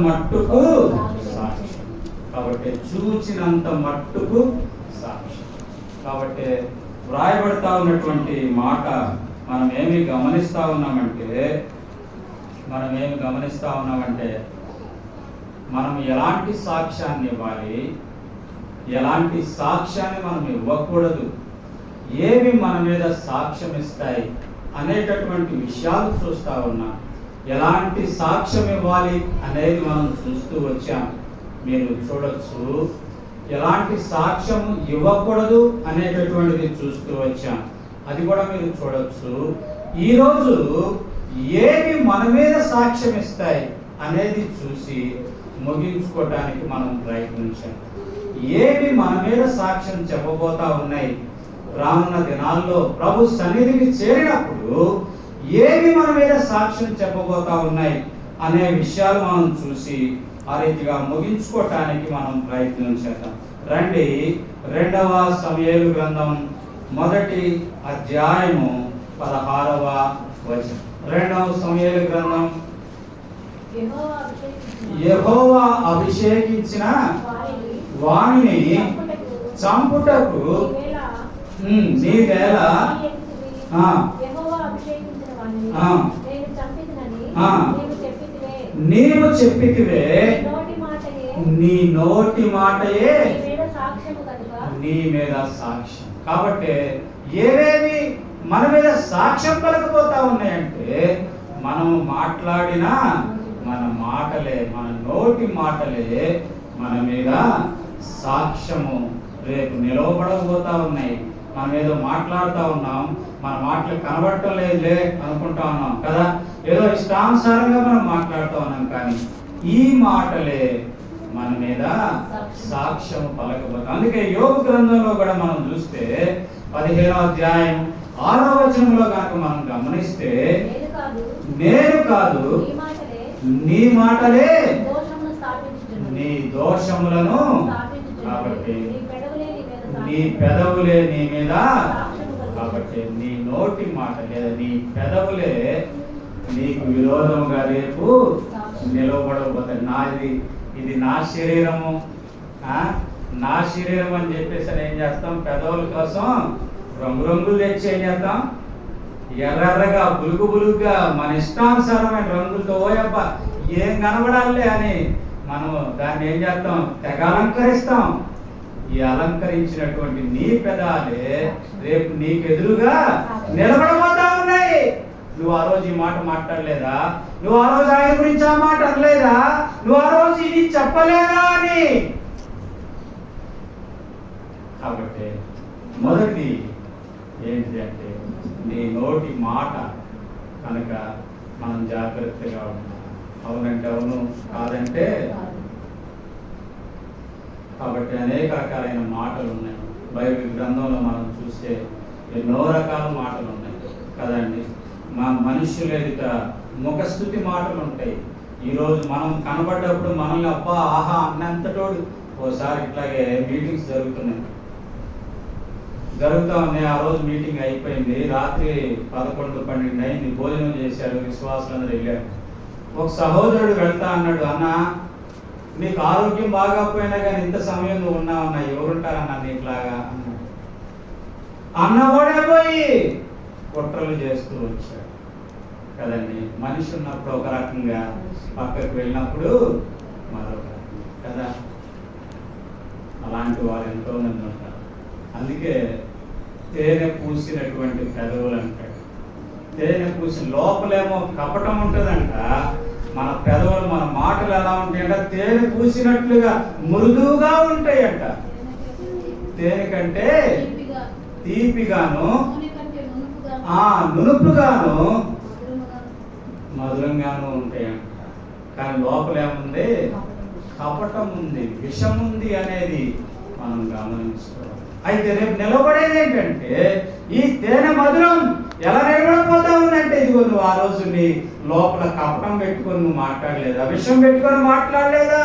మట్టుకు సాక్ష్యం. కాబట్టి చూచినంత మట్టుకు సాక్ష్యం. కాబట్టి వ్రాయబడతా ఉన్నటువంటి మాట మనం ఏమి గమనిస్తా ఉన్నామంటే మనం ఎలాంటి సాక్ష్యాన్ని ఇవ్వాలి, ఎలాంటి సాక్ష్యాన్ని మనం ఇవ్వకూడదు, ఏవి మన మీద సాక్ష్యం ఇస్తాయి అనేటటువంటి విషయాలు చూస్తూ ఉన్నాం. ఎలాంటి సాక్ష్యం ఇవ్వాలి అనేది మనం చూస్తూ వచ్చాం. మీరు చూడొచ్చు, ఎలాంటి సాక్ష్యం ఇవ్వకూడదు అనేటటువంటిది చూస్తూ వచ్చాం. అది కూడా మీరు చూడొచ్చు. ఈరోజు ఏవి మన మీద సాక్ష్యం ఇస్తాయి అనేది చూసి ముగించుకోవడానికి మనం ప్రయత్నించాం. ఏవి మన మీద సాక్ష్యం చెప్పబోతా ఉన్నాయి, రానున్న దినాల్లో ప్రభు సన్నిధికి చేరినప్పుడు ఏవి మన మీద సాక్ష్యం చెప్పబోతా ఉన్నాయి అనే విషయాలు మనం చూసి ఆ రీతిగా ముగించుకోవటానికి మనం ప్రయత్నం చేద్దాం. రండి, 2వ సమూయేలు గ్రంథం 1వ అధ్యాయము 16వ వచనం. 2వ సమూయేలు గ్రంథం. యెహోవా అభిషేకించిన వాణిని చంపుటకు నీవేళ నీవు చెప్పితివే, నీ నోటి మాటయే నీ మీద సాక్ష్యం. కాబట్టి ఏవేవి మన మీద సాక్ష్యం పలకపోతా ఉన్నాయంటే మనం మాట్లాడిన మన మాటలే, మన నోటి మాటలే మన మీద సాక్ష్యము రేపు నిలవబడకపోతా ఉన్నాయి. మనం ఏదో మాట్లాడుతూ ఉన్నాం, మన మాటలు కనబడటం లేదులే అనుకుంటా ఉన్నాం కదా, ఏదో ఇష్టానుసారంగా మనం మాట్లాడుతూ ఉన్నాం. కానీ ఈ మాటలే మన మీద సాక్ష్యం పలకపోతాం. అందుకే యోబు గ్రంథంలో కూడా మనం చూస్తే 15వ అధ్యాయం 6వ వచనంలో కనుక మనం గమనిస్తే, నేను కాదు నీ మాటలే నీ దోషములను, కాబట్టి నీ పెదవులే నీ మీద, కాబట్టి నీ నోటి మాట లేదా నీ పెదవులే నీకు విరోధముగా రేపు నిలవబడకపోతాయి. ఇది నా శరీరము, నా శరీరం అని చెప్పేసి ఏం చేస్తాం, పెదవుల కోసం రంగురంగులు తెచ్చి ఏం చేస్తాం, ఎర్రగా బులుగు బులుగుగా మన ఇష్టానుసారమైన రంగులతో ఓయబ్బ ఏం కనబడాలి అని మనం దాన్ని ఏం చేస్తాం, తెగ అలంకరిస్తాం. ఈ అలంకరించినటువంటి నీ పెదాలే రేపు నీకు ఎదురుగా నిలబడబోతా ఉన్నాయి. నువ్వు ఆ రోజు ఈ మాట మాట్లాడలేదా, నువ్వు ఆ రోజు ఆయన గురించి ఆ మాట అనలేదా, నువ్వు ఆ రోజు ఇది చెప్పలేదా అని. కాబట్టి మొదటి ఏంటి అంటే నీ నోటి మాట కనుక మనం జాగ్రత్తగా ఉంటాం. అవునంటే అవును, కాదంటే. కాబట్టి అనేక రకాలైన మాటలు ఉన్నాయి బైబిల్ గ్రంథంలో. మనం చూస్తే ఎన్నో రకాల మాటలు ఉన్నాయి కదండి. మా మనుషుల ఎదుట ముఖస్థుతి మాటలు ఉంటాయి. ఈరోజు మనం కనబడ్డప్పుడు మనల్ని అబ్బా ఆహా అన్నంతటోడు. ఓసారి ఇట్లాగే మీటింగ్స్ జరుగుతూ ఉన్నాయి. ఆ రోజు మీటింగ్ అయిపోయింది, రాత్రి 11-12 అయింది. భోజనం చేశారు, విశ్వాసులందరూ వెళ్ళారు. ఒక సహోదరుడు వెళ్తా అన్నాడు, అన్న నీకు ఆరోగ్యం బాగాపోయినా కానీ ఇంత సమయం నువ్వు ఉన్నావన్నా, ఎవరుంటారన్నా నీకులాగా అన్నాడు. అన్నవాడే పోయి కుట్రలు చేస్తూ వచ్చాడు కదండి. మనిషి ఉన్నప్పుడు ఒక రకంగా, పక్కకు వెళ్ళినప్పుడు మరొక కదా. అలాంటి వారు ఎంతో మంది ఉంటారు. అందుకే తేనె పూసినటువంటి పెదవులు అంటాడు. తేనె పూసిన లోపలేమో కపటం ఉంటుందంట. మన పెదవులు, మన మాటలు ఎలా ఉంటాయంట, తేనె పూసినట్లుగా మృదువుగా ఉంటాయంట. తేనె కంటే తీపిగాను, నునుపుగాను, మధురంగాను ఉంటాయంట. కానీ లోపలేముంది, కపటం ఉంది, విషం ఉంది అనేది మనం గమనించుకోవాలి. అయితే రేపు నిలబడేది ఏంటంటే ఈ తేనె మధురం ఎలా నిలబడిపోతా ఉందంటే, ఇదిగో నువ్వు ఆ రోజు నీ లోపల కపటం పెట్టుకొని నువ్వు మాట్లాడలేదా, విషం పెట్టుకొని మాట్లాడలేదా.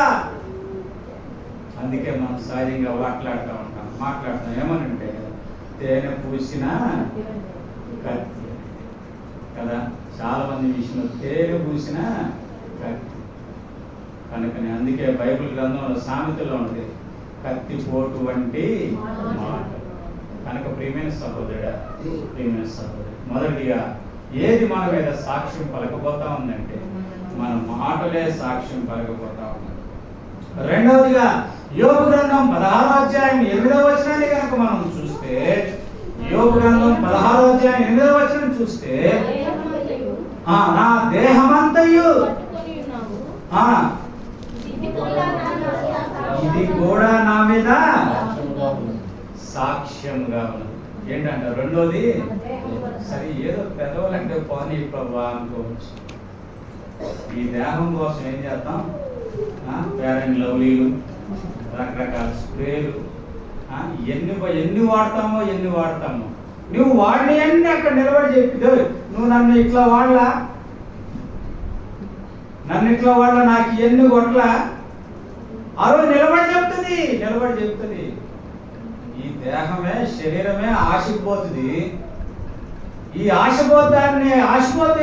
అందుకే మనం సహజంగా మాట్లాడతాం ఏమనంటే తేనె పూసిన కత్తి కదా. చాలా మంది విషయంలో తేనె పూసిన కత్తి. కనుకనే అందుకే బైబిల్ గ్రంథంలో సామెతలో ఉంది, కత్తిపోటు వంటి మాట. కనుక ప్రియమైన సహోదరుడా, ప్రియమైన సహోదరు, మొదటిగా ఏది మన మీద సాక్ష్యం పలకపోతా ఉందంటే మన మాటలే సాక్ష్యం పలకపోతా ఉంది. రెండవదిగా యోబు గ్రంథం 16వ అధ్యాయం 8వ వచనాన్ని కనుక మనం చూస్తే, యోబు గ్రంథం 16వ అధ్యాయం 8వ వచనం చూస్తే, నా దేహమంతయు ఇది కూడా నా మీద సాక్ష్యంగా ఉన్నది. ఏంటంటే రెండోది, సరే ఏదో పెదవులంటే పోనీ ప్రభా అనుకోవచ్చు, ఈ దేహం కోసం ఏం చేద్దాం, ఫెయిర్ అండ్ లవ్లీలు, రకరకాల స్ప్రేలు, ఎన్ని వాడతామో నువ్వు వాడిని అన్ని అక్కడ నిలబడి చెప్పిదో, నువ్వు నన్ను ఇట్లా వాడలా, నాకు ఎన్ని కొట్ల ఆ రోజు నిలబడి చెప్తుంది. ఈ దేహమే, శరీరమే ఆశపోతుంది. ఈ ఆశపోతే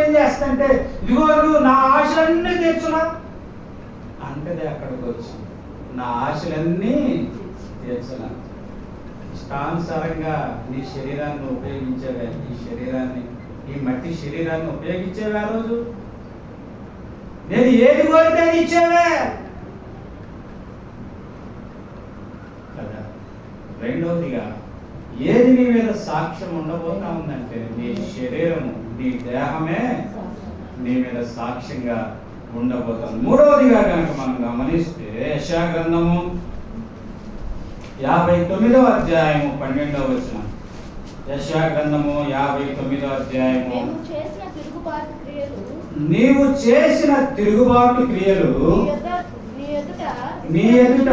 ఏం చేస్తంటే, ఇదిగో నువ్వు నా ఆశలన్నీ తీర్చున్నా అంటది. అక్కడికి వచ్చి నా ఆశలన్నీ తీర్చున్నా. ఇష్టానుసారంగా నీ శరీరాన్ని ఉపయోగించేవే, ఈ మట్టి శరీరాన్ని ఉపయోగించేవే. ఆ రోజు నేను ఏది కోరితే అది ఇచ్చేవే కదా. రెండవదిగా ఏది నీ మీద సాక్ష్యం ఉండబోతా ఉందంటే, నీ శరీరము, నీ దేహమే నీ మీద సాక్ష్యంగా ఉండబోతుంది. మూడవదిగా కనుక మనం గమనిస్తే, యెషయా గ్రంథము 59వ అధ్యాయము 12వ వచనం. యెషయా గ్రంథము 59వ అధ్యాయము, నీవు చేసిన తిరుగుబాటు క్రియలు నీ ఎదుట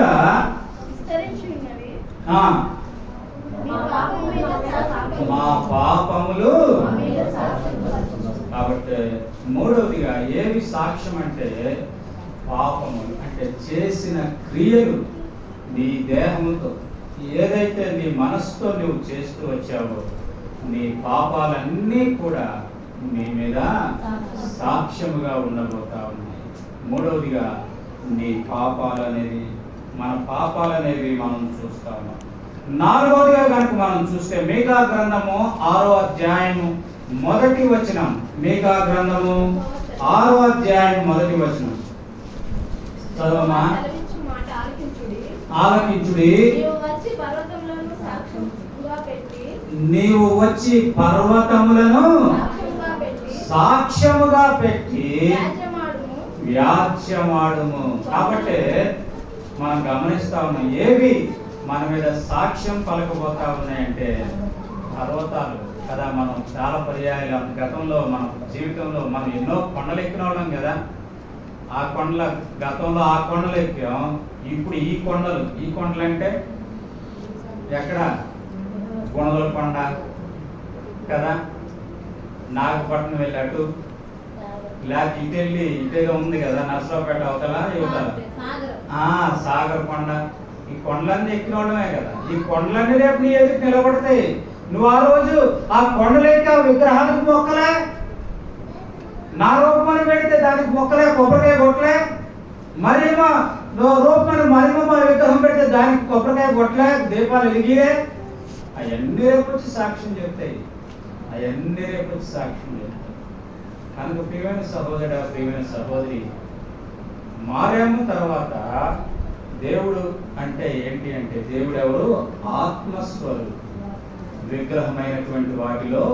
మా పాపములు. కాబట్టి మూడవదిగా ఏవి సాక్ష్యం అంటే, పాపములు అంటే చేసిన క్రియలు. నీ దేహముతో ఏదైతే నీ మనసుతో నువ్వు చేస్తూ వచ్చావో, నీ పాపాలన్నీ కూడా నీ మీద సాక్ష్యముగా ఉండబోతా ఉన్నాయి. మూడవదిగా నీ మన పాపాలనేవి మనం చూస్తా ఉన్నాం. నాలుగవదిగా కనుక మనం చూస్తే, మీకా గ్రంథము 6వ అధ్యాయము 1వ వచనం. మీకా గ్రంథము 6వ అధ్యాయం 1వ వచనం చదవమా. ఆలకించుడి, నీవు వచ్చి పర్వతములను సాక్ష్యముగా పెట్టి వ్యాజ్యమాడుము. కాబట్టి మనం గమనిస్తా ఉన్నాం, ఏవి మన మీద సాక్ష్యం పలకబోతా ఉన్నాయంటే పర్వతాలు కదా. మనం చాలా పర్యాయాలు గతంలో మన జీవితంలో మనం ఎన్నో కొండలు ఎక్కిన వాళ్ళం కదా. గతంలో ఆ కొండలు ఎక్కాం. ఇప్పుడు ఈ కొండలు అంటే ఎక్కడ, గుణదల కొండ కదా, నాగపట్నం వెళ్ళాటు, లేకపోతే ఇటేగా ఉంది కదా, నర్సరావుపేట అవతల యువతల సాగర్ కొండ. ఈ కొండలన్నీ ఎక్కిన వాళ్ళమే కదా. ఈ కొండలన్నీ రేపు నీ ఎదురు నిలబడతాయి. నువ్వు ఆ రోజు ఆ కొండలెక్కి ఆ విగ్రహాలకు మొక్కలే, నా రూపమని పెడితే దానికి మొక్కలే, కొబ్బరికాయ కొట్టలే. మరేమో రూపమని మరేమో విగ్రహం పెడితే దానికి కొబ్బరికాయ కొట్టలే, దీపాలు వెలిగిలే. అవన్నీ రేపు వచ్చి సాక్ష్యం చెప్తాయి. కనుక ప్రియమైన సహోదరుడా, ప్రియమైన సహోదరి, మారాము తర్వాత దేవుడు అంటే ఏంటి అంటే, దేవుడు ఎవరు? ఆత్మస్వరూపుడు. విగ్రహమైనటువంటి వాటిలో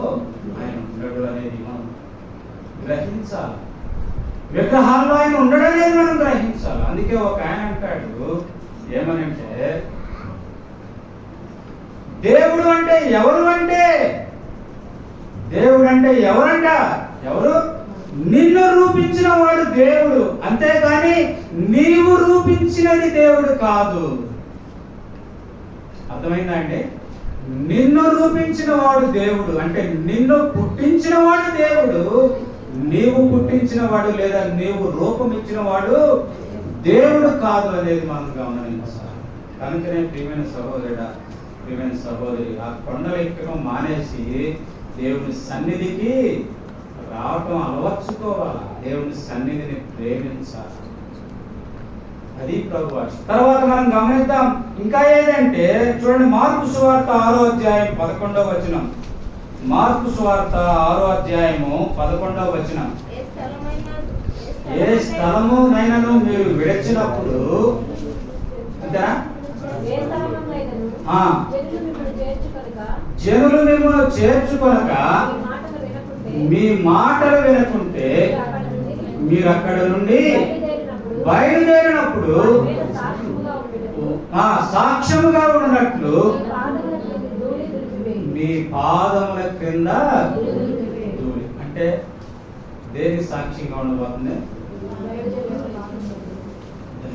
ఆయన ఉండడు అనేది మనం గ్రహించాలి. విగ్రహాల్లో ఆయన ఉండడం అనేది మనం గ్రహించాలి. అందుకే ఒక ఆయన అంటాడు, ఏమనంటే, దేవుడు అంటే ఎవరంట? ఎవరు? నిన్ను రూపించిన వాడు దేవుడు, అంతేకాని నీవు రూపించినది దేవుడు కాదు. అర్థమైందా అండి? నిన్ను రూపించిన వాడు దేవుడు అంటే నిన్ను పుట్టించిన వాడు దేవుడు, నీవు పుట్టించిన వాడు లేదా నీవు రూపం ఇచ్చిన వాడు దేవుడు కాదు అనేది మనం గమనించాలి. కనుకనే ప్రియమైన సహోదరుడా, ప్రియమైన సహోదరి, ఆ కొండలు ఎక్కడం మానేసి దేవుని సన్నిధికి రావటం అలవర్చుకోవాలి. దేవుని సన్నిధిని ప్రేమించాలి. అది ప్రభు భాష. తర్వాత మనం గమనిద్దాం ఇంకా ఏదంటే చూడండి, మార్కు సువార్త 6వ అధ్యాయం 11వ వచనం. మార్కు సువార్త 6వ అధ్యాయము 11వ వచనం. ఏ స్థలమునైనను మీరు విడిచినప్పుడు అంతేనా, జనులు మిమ్మల్ని చేర్చుకొనక మీ మాటలు వినకుంటే మీరు అక్కడ నుండి బయలుదేరినప్పుడు సాక్ష్యముగా ఉన్నట్లు మీ పాదముల క్రింద ధూళి. అంటే దేనికి సాక్ష్యంగా ఉండబోతుంది?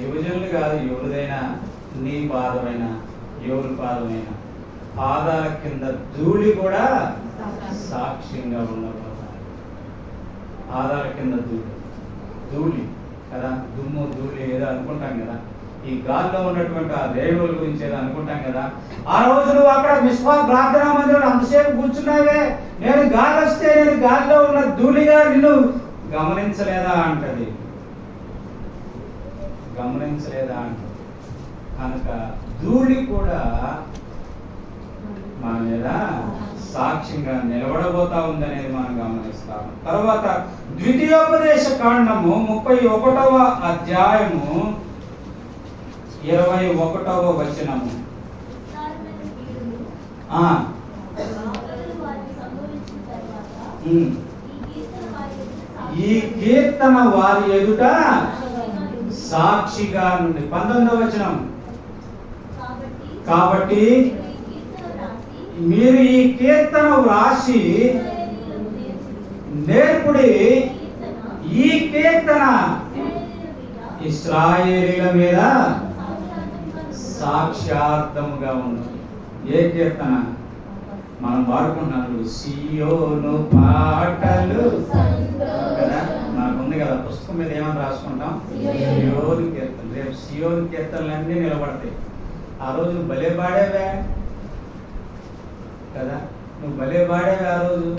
యువజనులు కాదు, ఎవరిదైనా, నీ పాదమైన ఎవరి పాదమైన పాదాల కింద ధూళి కూడా సాక్ష్యంగా ఉండబోతుంది. పాదాల కింద ధూళి కదా, దుమ్ము ధూళి ఏదో అనుకుంటాం కదా, ఈ గాల్లో ఉన్నటువంటి ఆ రేణువుల గురించి ఏదో అనుకుంటాం కదా. ఆ రోజు నువ్వు అక్కడ మిస్వా ప్రార్థనా మందిరంలో అంతసేపు కూర్చున్నావే, నేను గాలి వస్తే నేను గాలిలో ఉన్న ధూళిగా నిన్ను గమనించలేదా అంటది, గమనించలేదా అంటది. కనుక ధూళి కూడా మన మీద సాక్ష్యంగా నిలబడబోతా ఉందనేది మనం గమనిస్తాము. తర్వాత ద్వితీయోపదేశ కాండము 31వ అధ్యాయము 21వ వచనము. ఈ కీర్తన వారి ఎదుట సాక్షిగా నుండి 19వ వచనం. కాబట్టి మీరు ఈ కీర్తన వ్రాసి నేర్పుడి, ఈ కీర్తన ఇశ్రాయేలీల మీద సాక్షార్థముగా ఉంది. ఏ కీర్తన మనం వాడుకుంటున్నాం? సియోను పాటలు కదా, మనకుంది కదా పుస్తకం మీద ఏమని రాసుకుంటాం? సియోను కీర్తన. రేపు సియోను కీర్తనలన్నీ నిలబడతాయి. ఆ రోజు భలే పాడేవే కదా, నువ్వు భలే పాడేవే ఆ రోజు.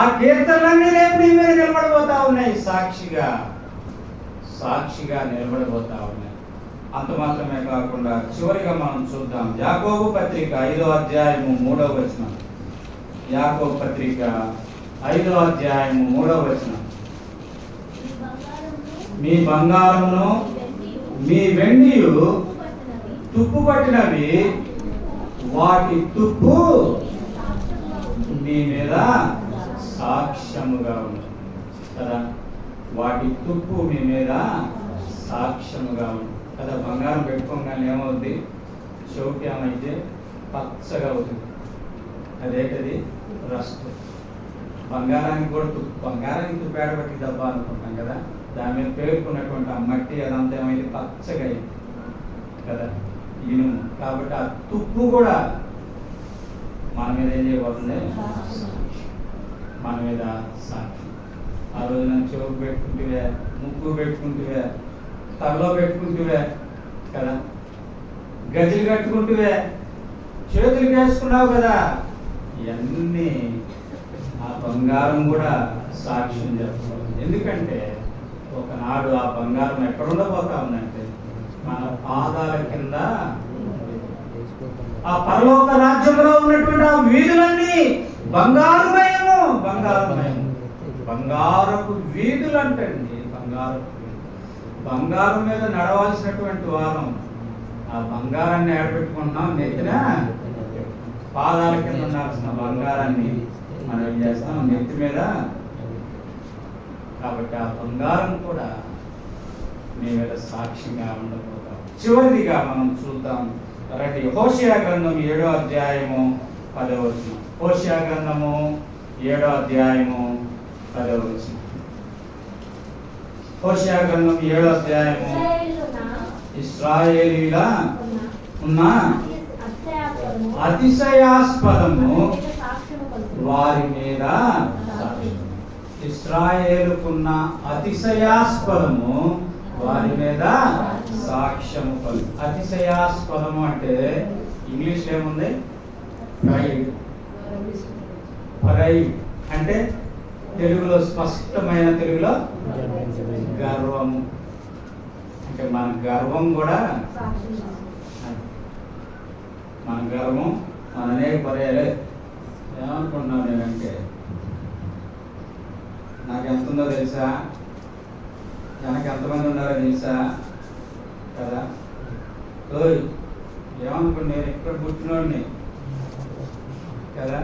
ఆ కీర్తనలన్నీ రేపు నీ మీద నిలబడిపోతా ఉన్నాయి, సాక్షిగా సాక్షిగా నిలబడిపోతా ఉన్నాయి. అంత మాత్రమే కాకుండా చివరిగా మనం చూద్దాం యాకోబు పత్రిక 5వ అధ్యాయము 3వ వచనం. యాకోబు పత్రిక 5వ అధ్యాయము 3వ వచనం. మీ బంగారమును మీ వెండియు తుప్పు పట్టినవి, వాటి తుప్పు మీ మీద సాక్ష్యముగా ఉంది కదా, వాటి తుప్పు మీ మీద సాక్ష్యముగా ఉంది కదా. బంగారం పెట్టుకోగానే ఏమవుద్ది? చౌకి ఏమైతే పచ్చగా అవుతుంది, అదేంటది? రస్ట్. బంగారానికి కూడా బంగారానికి తుప్పు ఏడబట్టి దబ్బా అనుకుంటాం కదా, దాని మీద పేర్కొన్నటువంటి ఆ మట్టి అదంతా ఏమైతే పచ్చగా అయింది కదా, ఇనుము. కాబట్టి ఆ తుప్పు కూడా మన మీద ఏం చేయబోతుంది? మన మీద సాక్షి. ఆ రోజు నన్ను చెవుకు పెట్టుకుంటువే, ముక్కు పెట్టుకుంటువే, తలలో పెట్టుకుంటువే కదా, గజలు కట్టుకుంటువే, చేతులు వేసుకున్నావు కదా, ఇవన్నీ ఆ బంగారం కూడా సాక్ష్యం చెప్పుకోవాలి. ఎందుకంటే ఒకనాడు ఆ బంగారం ఎక్కడ ఉండబోతా ఉందంటే మన పాదాల కింద. ఆ పరలోక రాజ్యంలో ఉన్నటువంటి ఆ వీధులన్నీ బంగారుమయము, బంగారుమయము, బంగారపు వీధులు అంటండి. బంగారం మీద నడవాల్సినటువంటి వారం ఆ బంగారాన్ని ఏడబెట్టుకుంటున్నాం నెత్తిన. పాదాల కింద ఉండాల్సిన బంగారాన్ని మనం ఏం చేస్తాం? నెత్తి మీద. కాబట్టి ఆ బంగారం కూడా మీ మీద సాక్ష్యంగా ఉండబోతాం. చివరిదిగా మనం చూద్దాం రండి, హోషేయ గ్రంథం 7వ అధ్యాయము 10వ వచనం. హోషేయ గ్రంథము 7వ అధ్యాయము 10వ వచనం. హోషేయ గ్రంథం 7వ అధ్యాయము. ఇశ్రాయేలీల ఉన్న అతిశయాస్పదము వారి మీద సాక్ష్యం. ఇశ్రాయేలుకున్న అతిశయాస్పదము వారి మీద సాక్ష్యము. అతిశయాస్పదము అంటే ఇంగ్లీష్ ఏముంది? ప్రైడ్ అంటే తెలుగులో, స్పష్టమైన తెలుగులో గర్వము. అంటే మన గర్వం కూడా, మన గర్వం మన అనేక పర్యాలే ఏమనుకుంటున్నాను నేనంటే నాకు ఎంత ఉందో తెలుసా, వెనక ఎంతమంది ఉన్నారో తెలుసా కదా. ఓయ్ ఏమనుకోండి, నేను ఇక్కడ పుట్టినోడిని కదా.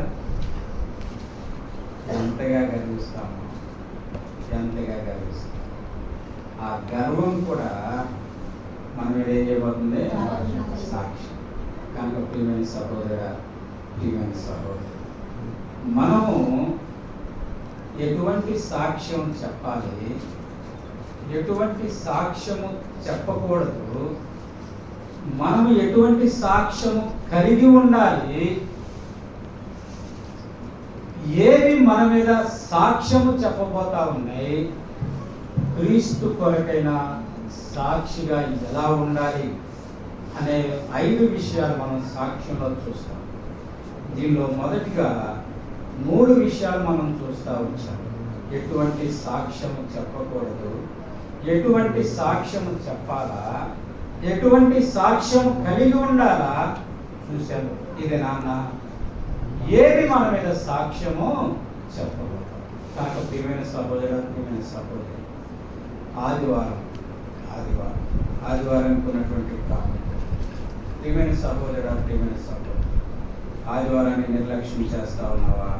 ఎంతగా గర్విస్తాము, ఎంతగా గర్విస్తాం. ఆ గర్వం కూడా మన మీద ఏం చేయబోతుంది, సాక్షి. కనుక ప్రియమైన సహోదర, ప్రియమైన సహోదరు, మనము ఎటువంటి సాక్ష్యం చెప్పాలి, ఎటువంటి సాక్ష్యము చెప్పకూడదు, మనము ఎటువంటి సాక్ష్యము కలిగి ఉండాలి, ఏవి మన మీద సాక్ష్యము చెప్పబోతా ఉన్నాయి, క్రీస్తు కొరకైన సాక్షిగా ఎలా ఉండాలి అనే 5 విషయాలు మనం సాక్ష్యంలో చూస్తాం. దీనిలో మొదటిగా 3 విషయాలు మనం చూస్తూ వచ్చాం. ఎటువంటి సాక్ష్యము చెప్పకూడదు, ఎటువంటి సాక్ష్యము చెప్పాలా, ఎటువంటి సాక్ష్యము కలిగి ఉండాలా చూశాను. ఇది నాన్న ఏవి మన మీద సాక్ష్యము చెప్పకూడదు. కనుక ప్రియమైన సహోదర, ప్రియమైన సహోదరి, ఆదివారానికి ఉన్నటువంటి ప్రాముఖ్యత. ప్రియమైన సహోదర, ప్రియమైన సహోదరి, ఆదివారాన్ని నిర్లక్ష్యం చేస్తా ఉన్నావా?